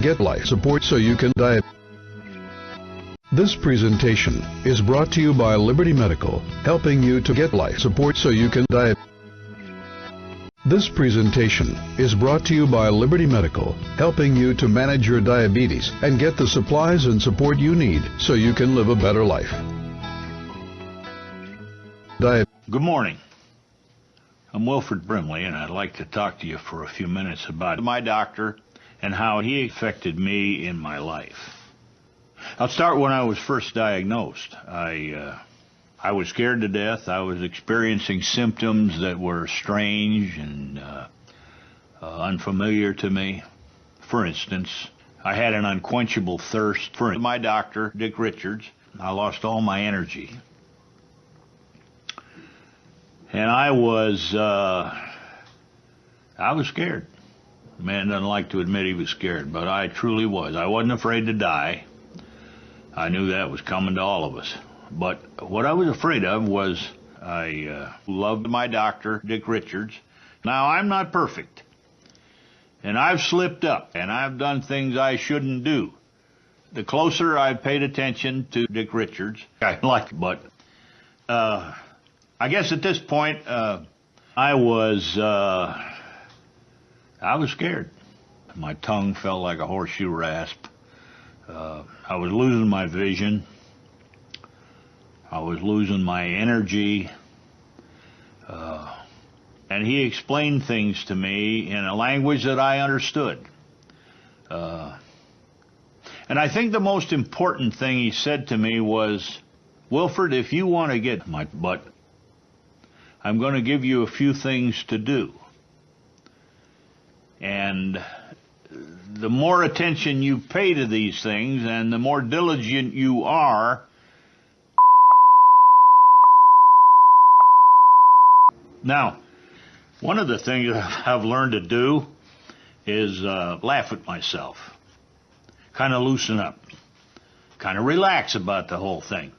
Get life support so you can die. This presentation is brought to you by Liberty Medical, helping you to get life support so you can die. This presentation is brought to you by Liberty Medical, helping you to manage your diabetes and get the supplies and support you need so you can live a better life. Good morning. I'm Wilford Brimley, and I'd like to talk to you for a few minutes about my doctor and how he affected me in my life. I'll start when I was first diagnosed. I was scared to death. I was experiencing symptoms that were strange and unfamiliar to me. For instance, I had an unquenchable thirst. For my doctor, Dick Richards, I lost all my energy. And I was scared. The man doesn't like to admit he was scared, but I truly was. I wasn't afraid to die. I knew that was coming to all of us. But what I was afraid of was I loved my doctor, Dick Richards. Now, I'm not perfect. And I've slipped up, and I've done things I shouldn't do. The closer I've paid attention to Dick Richards, I like it. But I guess at this point, I was scared. My tongue felt like a horseshoe rasp. I was losing my vision. I was losing my energy. And he explained things to me in a language that I understood. And I think the most important thing he said to me was, Wilford, if you want to get my butt, I'm going to give you a few things to do. And the more attention you pay to these things and the more diligent you are, now, one of the things I've learned to do is laugh at myself, kind of loosen up, kind of relax about the whole thing.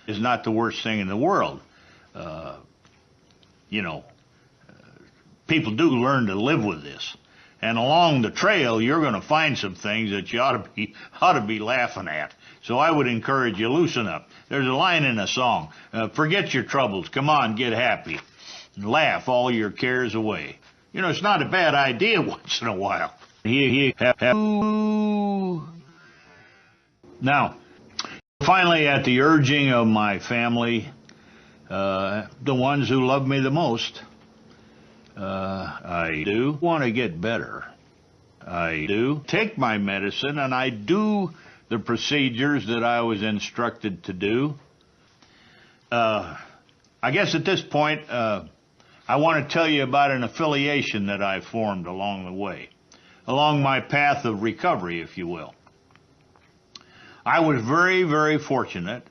It's not the worst thing in the world. People do learn to live with this. And along the trail, you're going to find some things that you ought to be laughing at. So I would encourage you, loosen up. There's a line in a song, forget your troubles, come on, get happy. And laugh all your cares away. You know, it's not a bad idea once in a while. Now, finally, at the urging of my family, the ones who love me the most, I do want to get better. I do take my medicine, and I do the procedures that I was instructed to do. I guess at this point, I want to tell you about an affiliation that I formed along the way, along my path of recovery, if you will. I was very, very fortunate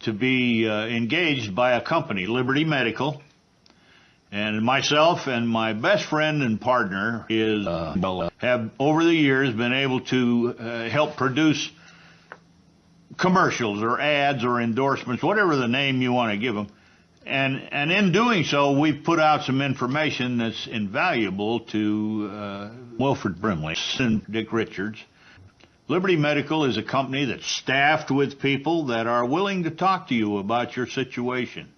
to be engaged by a company, Liberty Medical, and myself and my best friend and partner have over the years been able to help produce commercials or ads or endorsements, whatever the name you want to give them. And in doing so, we've put out some information that's invaluable to Wilford Brimley and Dick Richards. Liberty Medical is a company that's staffed with people that are willing to talk to you about your situation,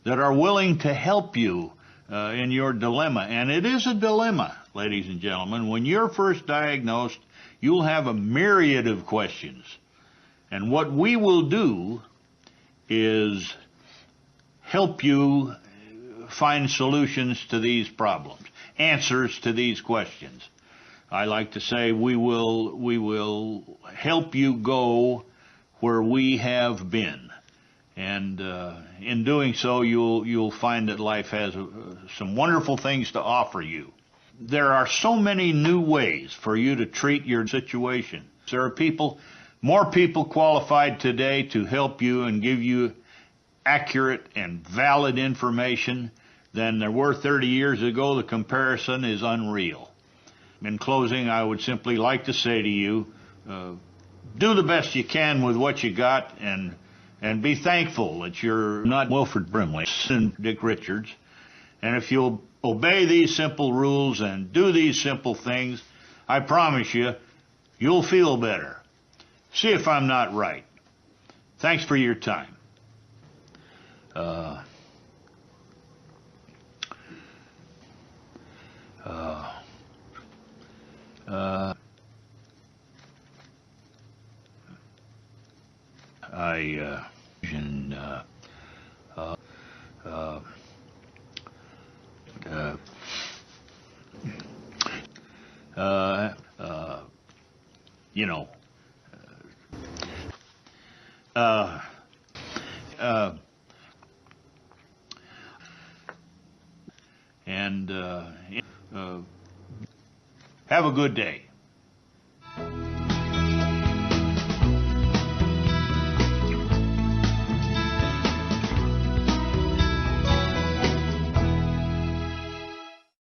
that are willing to help you in your dilemma. And it is a dilemma, ladies and gentlemen. When you're first diagnosed, you'll have a myriad of questions. And what we will do is help you find solutions to these problems, answers to these questions. I like to say we will help you go where we have been. And in doing so, you'll find that life has some wonderful things to offer you. There are so many new ways for you to treat your situation. There are more people qualified today to help you and give you accurate and valid information than there were 30 years ago. The comparison is unreal. In closing, I would simply like to say to you, do the best you can with what you got, and be thankful that you're not Wilford Brimley and Dick Richards. And if you'll obey these simple rules and do these simple things, I promise you, You'll feel better. See if I'm not right. Thanks for your time. You know, and have a good day.